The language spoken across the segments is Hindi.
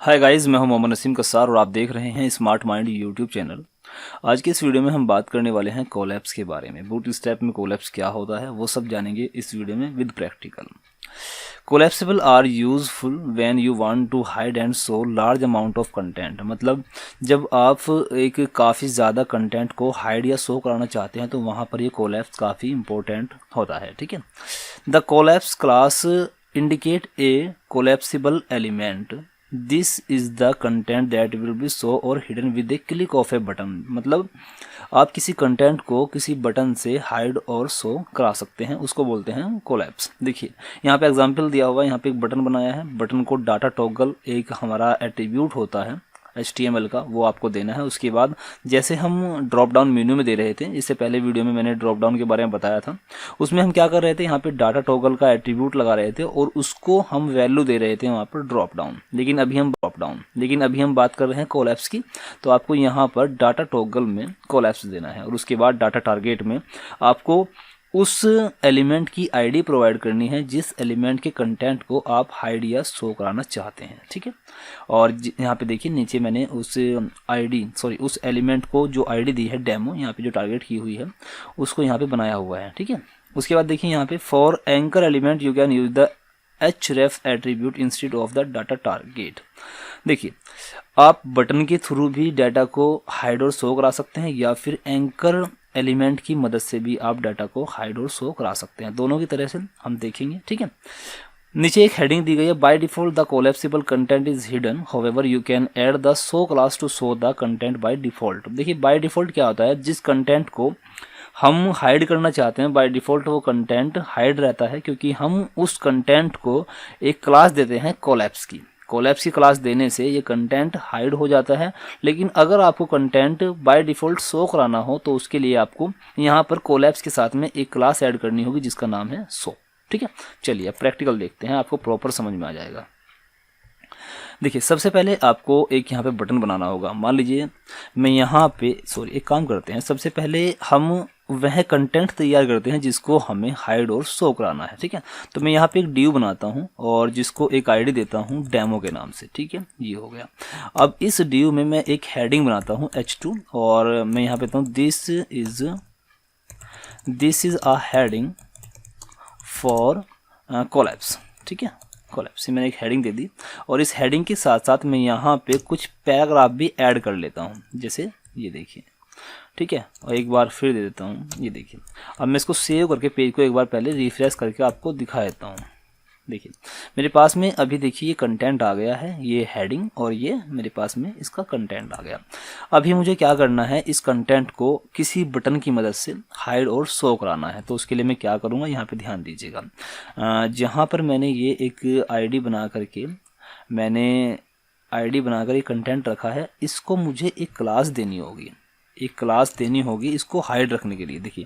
हाय गाइस, मैं हूं मोहम्मद नसीम कसार और आप देख रहे हैं स्मार्ट माइंड यूट्यूब चैनल। आज के इस वीडियो में हम बात करने वाले हैं कोलैप्स के बारे में। बूटस्ट्रैप में कोलैप्स क्या होता है वो सब जानेंगे इस वीडियो में with practical. Collapsible are useful when you want to hide and show large amount of content. मतलब जब आप एक काफ़ी ज़्यादा कंटेंट को हाइड या शो कराना चाहते हैं तो वहाँ पर ये कोलैप्स काफ़ी इंपॉर्टेंट होता है। ठीक है, the collapse class indicate a collapsible element. This is the content that will be show or hidden with a click of a button. मतलब आप किसी कंटेंट को किसी बटन से हाइड और शो करा सकते हैं, उसको बोलते हैं कोलैप्स। देखिए यहाँ पे एग्जांपल दिया हुआ है, यहाँ पे एक बटन बनाया है। बटन को डाटा टॉगल एक हमारा एट्रीब्यूट होता है HTML का, वो आपको देना है। उसके बाद जैसे हम ड्रॉप डाउन मेन्यू में दे रहे थे, इससे पहले वीडियो में मैंने ड्रॉप डाउन के बारे में बताया था, उसमें हम क्या कर रहे थे, यहाँ पे डाटा टॉगल का एट्रीब्यूट लगा रहे थे और उसको हम वैल्यू दे रहे थे वहाँ पर ड्रॉप डाउन। लेकिन अभी हम बात कर रहे हैं कोलैप्स की, तो आपको यहाँ पर डाटा टॉगल में कोलैप्स देना है और उसके बाद डाटा टारगेट में आपको उस एलिमेंट की आईडी प्रोवाइड करनी है जिस एलिमेंट के कंटेंट को आप हाइड या शो कराना चाहते हैं। ठीक है, और यहाँ पे देखिए नीचे मैंने उस एलिमेंट को जो आईडी दी है डेमो, यहाँ पे जो टारगेट की हुई है उसको यहाँ पे बनाया हुआ है। ठीक है, उसके बाद देखिए यहाँ पे for anchor element you can use the href attribute instead of the data target. देखिए आप बटन के थ्रू भी डाटा को हाइड और शो करा सकते हैं या फिर एंकर एलिमेंट की मदद से भी आप डाटा को हाइड और शो करा सकते हैं। दोनों की तरह से हम देखेंगे। ठीक है, नीचे एक हेडिंग दी गई है, by default the collapsible content is hidden, however you can add the show class to show the content by default. देखिए बाय डिफॉल्ट क्या होता है, जिस कंटेंट को हम हाइड करना चाहते हैं बाय डिफॉल्ट वो कंटेंट हाइड रहता है, क्योंकि हम उस कंटेंट को एक क्लास देते हैं कोलैप्स की क्लास देने से ये कंटेंट हाइड हो जाता है। लेकिन अगर आपको कंटेंट बाय डिफॉल्ट शो कराना हो तो उसके लिए आपको यहाँ पर कोलैप्स के साथ में एक क्लास ऐड करनी होगी जिसका नाम है शो। ठीक है, चलिए अब प्रैक्टिकल देखते हैं, आपको प्रॉपर समझ में आ जाएगा। देखिए सबसे पहले आपको एक यहाँ पे बटन बनाना होगा। मान लीजिए मैं यहाँ पे एक काम करते हैं, सबसे पहले हम वह कंटेंट तैयार करते हैं जिसको हमें हाइड और शो कराना है। ठीक है, तो मैं यहाँ पे एक ड्यू बनाता हूँ और जिसको एक आईडी देता हूँ डेमो के नाम से। ठीक है, ये हो गया। अब इस ड्यू में मैं एक हेडिंग बनाता हूँ H2 और मैं यहाँ पे हूँ this is a heading for collapse. ठीक है, कोलैप्स मैंने एक हेडिंग दे दी और इस हेडिंग के साथ साथ मैं यहाँ पे कुछ पैराग्राफ भी ऐड कर लेता हूँ, जैसे ये देखिए। ठीक है, और एक बार फिर दे देता हूँ, ये देखिए। अब मैं इसको सेव करके पेज को एक बार पहले रिफ्रेश करके आपको दिखा देता हूँ। देखिए मेरे पास में अभी देखिए ये कंटेंट आ गया है, ये हेडिंग और ये मेरे पास में इसका कंटेंट आ गया। अभी मुझे क्या करना है, इस कंटेंट को किसी बटन की मदद से हाइड और शो कराना है। तो उसके लिए मैं क्या करूँगा, यहाँ पे ध्यान दीजिएगा। जहाँ पर मैंने ये एक आईडी बना करके ये कंटेंट रखा है, इसको मुझे एक क्लास देनी होगी इसको हाइड रखने के लिए। देखिए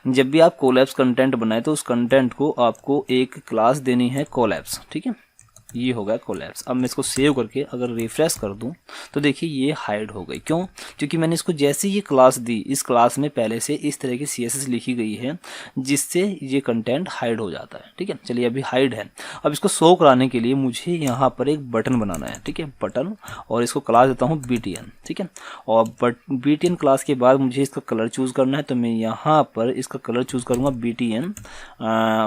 जब भी आप कोलैप्स कंटेंट बनाए तो उस कंटेंट को आपको एक क्लास देनी है कोलैप्स। ठीक है, ये हो गया कोलैप्स। अब मैं इसको सेव करके अगर रिफ्रेश कर दूं तो देखिए ये हाइड हो गई। क्यों? क्योंकि मैंने इसको जैसे ये क्लास दी, इस क्लास में पहले से इस तरह की CSS लिखी गई है जिससे ये कंटेंट हाइड हो जाता है। ठीक है, चलिए अभी हाइड है। अब इसको शो कराने के लिए मुझे यहाँ पर एक बटन बनाना है। ठीक है, बटन, और इसको क्लास देता हूँ BTN। ठीक है, और BTN क्लास के बाद मुझे इसका कलर चूज करना है, तो मैं यहाँ पर इसका कलर चूज करूँगा BTN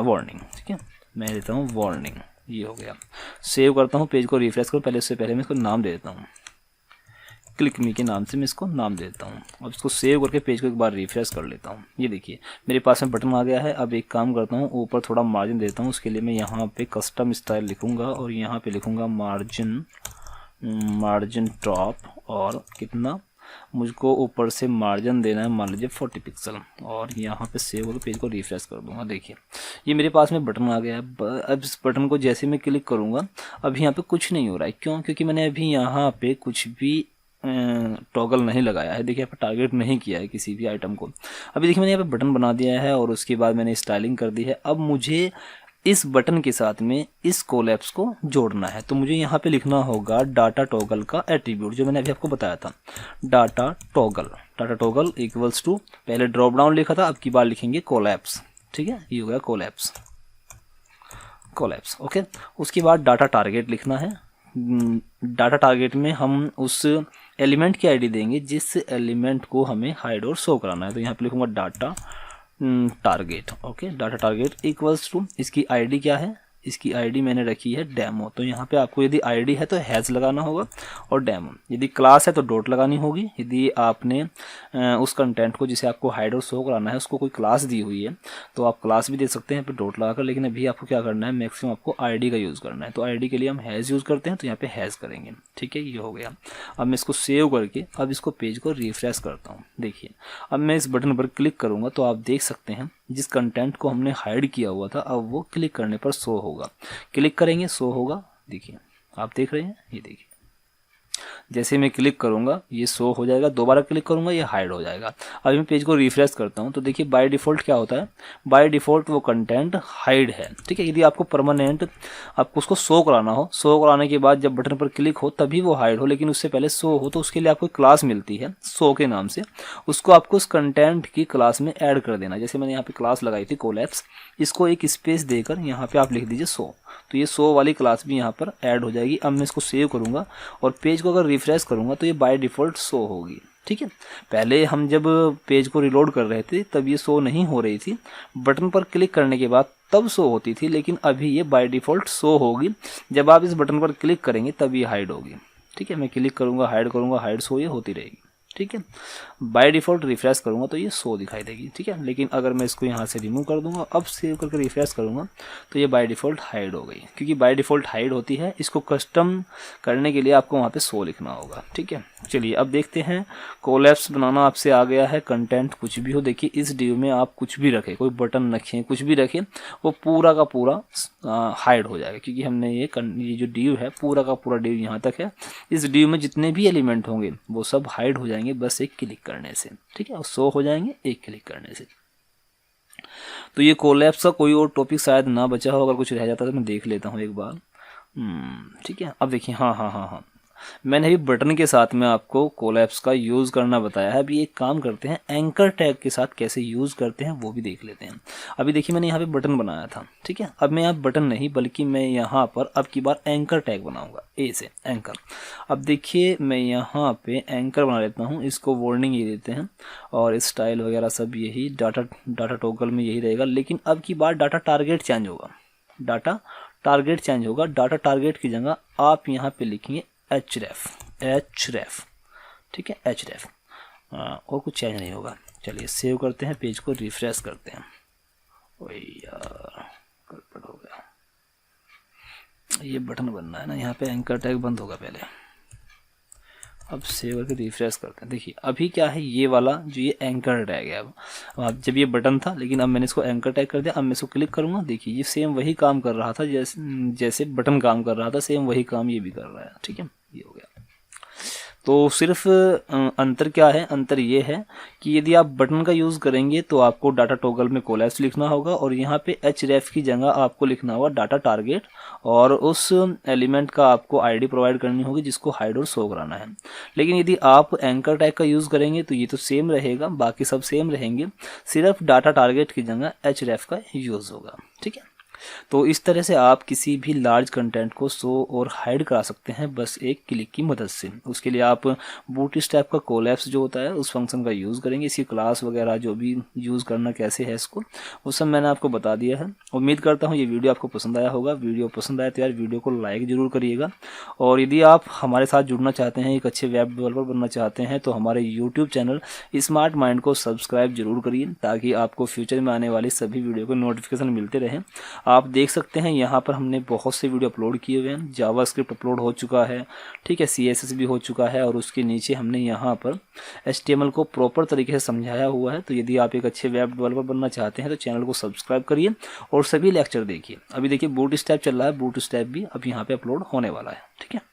वार्निंग। ठीक है, मैं देता हूँ वार्निंग, ये हो गया। सेव करता हूँ, पेज को रिफ्रेश करो। पहले उससे पहले मैं इसको नाम दे देता हूँ, क्लिक मी के नाम से मैं इसको नाम दे देता हूँ। अब इसको सेव करके पेज को एक बार रिफ्रेश कर लेता हूँ। ये देखिए मेरे पास में बटन आ गया है। अब एक काम करता हूँ, ऊपर थोड़ा मार्जिन देता हूँ। उसके लिए मैं यहाँ पे कस्टम स्टाइल लिखूँगा और यहाँ पे लिखूँगा मार्जिन टॉप, और कितना मुझको ऊपर से मार्जिन देना है, मान लीजिए 40 पिक्सल, और यहाँ पे सेव होकर पेज को रिफ्रेश कर दूंगा। देखिए ये मेरे पास में बटन आ गया है। अब इस बटन को जैसे मैं क्लिक करूँगा अभी यहाँ पे कुछ नहीं हो रहा है। क्यों? क्योंकि मैंने अभी यहाँ पे कुछ भी टॉगल नहीं लगाया है। देखिए यहाँ पे टारगेट नहीं किया है किसी भी आइटम को। अभी देखिए मैंने यहाँ पे बटन बना दिया है और उसके बाद मैंने स्टाइलिंग कर दी है। अब मुझे इस बटन के साथ में इस कोलैप्स को जोड़ना है, तो मुझे यहाँ पे लिखना होगा डाटा टॉगल का एट्रीब्यूट, जो मैंने अभी आपको बताया था। डाटा टॉगल इक्वल्स टू, पहले ड्रॉप डाउन लिखा था, अब की बार लिखेंगे कोलैप्स। ठीक है, ये हो गया कोलैप्स। ओके, उसके बाद डाटा टारगेट लिखना है। डाटा टारगेट में हम उस एलिमेंट की आईडी देंगे जिस एलिमेंट को हमें हाइड और शो कराना है। तो यहाँ पे लिखूंगा data target. Okay, data target equals to, इसकी आईडी क्या है, इसकी आईडी मैंने रखी है डेमो। तो यहाँ पे आपको यदि आईडी है तो हैज़ लगाना होगा और डेमो, यदि क्लास है तो डॉट लगानी होगी। यदि आपने उस कंटेंट को जिसे आपको हाइड और शो कराना है उसको कोई क्लास दी हुई है तो आप क्लास भी दे सकते हैं यहाँ पे डॉट लगाकर, लेकिन अभी आपको क्या करना है, मैक्सिमम आपको आईडी का यूज़ करना है। तो आईडी के लिए हम हैज़ यूज़ करते हैं, तो यहाँ पे हैज़ करेंगे। ठीक है, ये हो गया। अब मैं इसको सेव करके अब इसको पेज को रिफ्रेश करता हूँ। देखिए, अब मैं इस बटन पर क्लिक करूँगा तो आप देख सकते हैं जिस कंटेंट को हमने हाइड किया हुआ था अब वो क्लिक करने पर शो होगा। क्लिक करेंगे शो होगा। देखिए, आप देख रहे हैं, ये देखिए, जैसे मैं क्लिक करूंगा ये शो हो जाएगा, दोबारा क्लिक करूंगा ये हाइड हो जाएगा। अभी मैं पेज को रिफ्रेश करता हूं तो देखिए बाय डिफ़ॉल्ट क्या होता है, बाय डिफ़ॉल्ट वो कंटेंट हाइड है। ठीक है, यदि आपको परमानेंट आपको उसको शो कराना हो, शो कराने के बाद जब बटन पर क्लिक हो तभी वो हाइड हो, लेकिन उससे पहले शो हो तो उसके लिए आपको क्लास मिलती है शो के नाम से, उसको आपको उस कंटेंट की क्लास में ऐड कर देना। जैसे मैंने यहाँ पे क्लास लगाई थी कोलैप्स, इसको एक स्पेस देकर यहाँ पे आप लिख दीजिए शो, तो ये शो वाली क्लास भी यहाँ पर ऐड हो जाएगी। अब मैं इसको सेव करूँगा और पेज को अगर रिफ्रेश करूँगा तो ये बाय डिफ़ॉल्ट शो होगी। ठीक है, पहले हम जब पेज को रिलोड कर रहे थे तब ये शो नहीं हो रही थी, बटन पर क्लिक करने के बाद तब शो होती थी, लेकिन अभी ये बाय डिफ़ॉल्ट शो होगी। जब आप इस बटन पर क्लिक करेंगे तब ये हाइड होगी। ठीक है, मैं क्लिक करूँगा, हाइड शो ये होती रहेगी। ठीक है, बाय डिफ़ॉल्ट रिफ्रेश करूँगा तो ये शो दिखाई देगी। ठीक है, लेकिन अगर मैं इसको यहाँ से रिमूव कर दूंगा, अब सेव करके रिफ्रेश करूँगा तो ये बाय डिफ़ॉल्ट हाइड हो गई, क्योंकि बाय डिफ़ॉल्ट हाइड होती है। इसको कस्टम करने के लिए आपको वहाँ पे शो लिखना होगा। ठीक है, चलिए अब देखते हैं। कोलैप्स बनाना आपसे आ गया है, कंटेंट कुछ भी हो। देखिए इस डिव में आप कुछ भी रखें, कोई बटन रखें, कुछ भी रखें, वो पूरा का पूरा हाइड हो जाएगा, क्योंकि हमने ये जो डिव है पूरा का पूरा डिव यहाँ तक है। इस डिव में जितने भी एलिमेंट होंगे वो सब हाइड हो जाएंगे बस एक क्लिक करने से। ठीक है, और शो हो जाएंगे एक क्लिक करने से। तो ये कोलैप्स का कोई और टॉपिक शायद ना बचा हो, अगर कुछ रह जाता तो मैं देख लेता हूँ एक बार। ठीक है, अब देखिए, हाँ, मैंने अभी बटन के साथ में आपको कोलैप्स का यूज़ करना बताया है। अभी एक काम करते हैं, एंकर टैग के साथ कैसे यूज़ करते हैं वो भी देख लेते हैं। अभी देखिए मैंने यहाँ पे बटन बनाया था। ठीक है, अब मैं यहाँ बटन नहीं बल्कि मैं यहाँ पर अब की बार एंकर टैग बनाऊंगा, ए से एंकर। अब देखिए मैं यहाँ पे एंकर बना लेता हूँ, इसको वार्निंग ये देते हैं और स्टाइल वगैरह सब यही डाटा टॉगल में यही रहेगा, लेकिन अब की बार डाटा टारगेट चेंज होगा। डाटा टारगेट चेंज होगा। डाटा टारगेट की जगह आप यहाँ पे लिखेंगे href। ठीक है, href, और कुछ चेंज नहीं होगा। चलिए सेव करते हैं, पेज को रिफ्रेश करते हैं। ओए यार, गड़बड़ हो गया, ये बटन बनना है ना, यहाँ पे एंकर टैग बंद होगा पहले। अब सेव करके रिफ्रेश करते हैं। देखिए अभी क्या है, ये वाला जो ये एंकर टैग है। अब जब ये बटन था, लेकिन अब मैंने इसको एंकर टैग कर दिया। अब मैं इसको क्लिक करूँगा, देखिए ये सेम वही काम कर रहा था जैसे बटन काम कर रहा था, सेम वही काम ये भी कर रहा है। ठीक है, ये हो गया। तो सिर्फ अंतर क्या है, अंतर ये है कि यदि आप बटन का यूज़ करेंगे तो आपको डाटा टॉगल में कोलैप्स लिखना होगा और यहाँ पे href की जगह आपको लिखना होगा डाटा टारगेट, और उस एलिमेंट का आपको आईडी प्रोवाइड करनी होगी जिसको हाइड और शो कराना है। लेकिन यदि आप एंकर टैग का यूज़ करेंगे तो ये तो सेम रहेगा, बाकी सब सेम रहेंगे, सिर्फ डाटा टारगेट की जगह href का यूज़ होगा। ठीक है, तो इस तरह से आप किसी भी लार्ज कंटेंट को शो और हाइड करा सकते हैं बस एक क्लिक की मदद से। उसके लिए आप बूटस्ट्रैप का कोलैप्स जो होता है उस फंक्शन का यूज़ करेंगे। इसकी क्लास वगैरह जो भी यूज़ करना कैसे है इसको, वो सब मैंने आपको बता दिया है। उम्मीद करता हूँ ये वीडियो आपको पसंद आया होगा। वीडियो पसंद आया तो यार वीडियो को लाइक ज़रूर करिएगा, और यदि आप हमारे साथ जुड़ना चाहते हैं, एक अच्छे वेब डेवलपर बनना चाहते हैं, तो हमारे यूट्यूब चैनल स्मार्ट माइंड को सब्सक्राइब जरूर करिए, ताकि आपको फ्यूचर में आने वाली सभी वीडियो को नोटिफिकेशन मिलते रहें। आप देख सकते हैं यहाँ पर हमने बहुत से वीडियो अपलोड किए हुए हैं। जावास्क्रिप्ट अपलोड हो चुका है, ठीक है, CSS भी हो चुका है, और उसके नीचे हमने यहाँ पर HTML को प्रॉपर तरीके से समझाया हुआ है। तो यदि आप एक अच्छे वेब डेवलपर बनना चाहते हैं तो चैनल को सब्सक्राइब करिए और सभी लेक्चर देखिए। अभी देखिए बूटस्ट्रैप चल रहा है, बूटस्ट्रैप भी अब यहाँ पे अपलोड होने वाला है। ठीक है।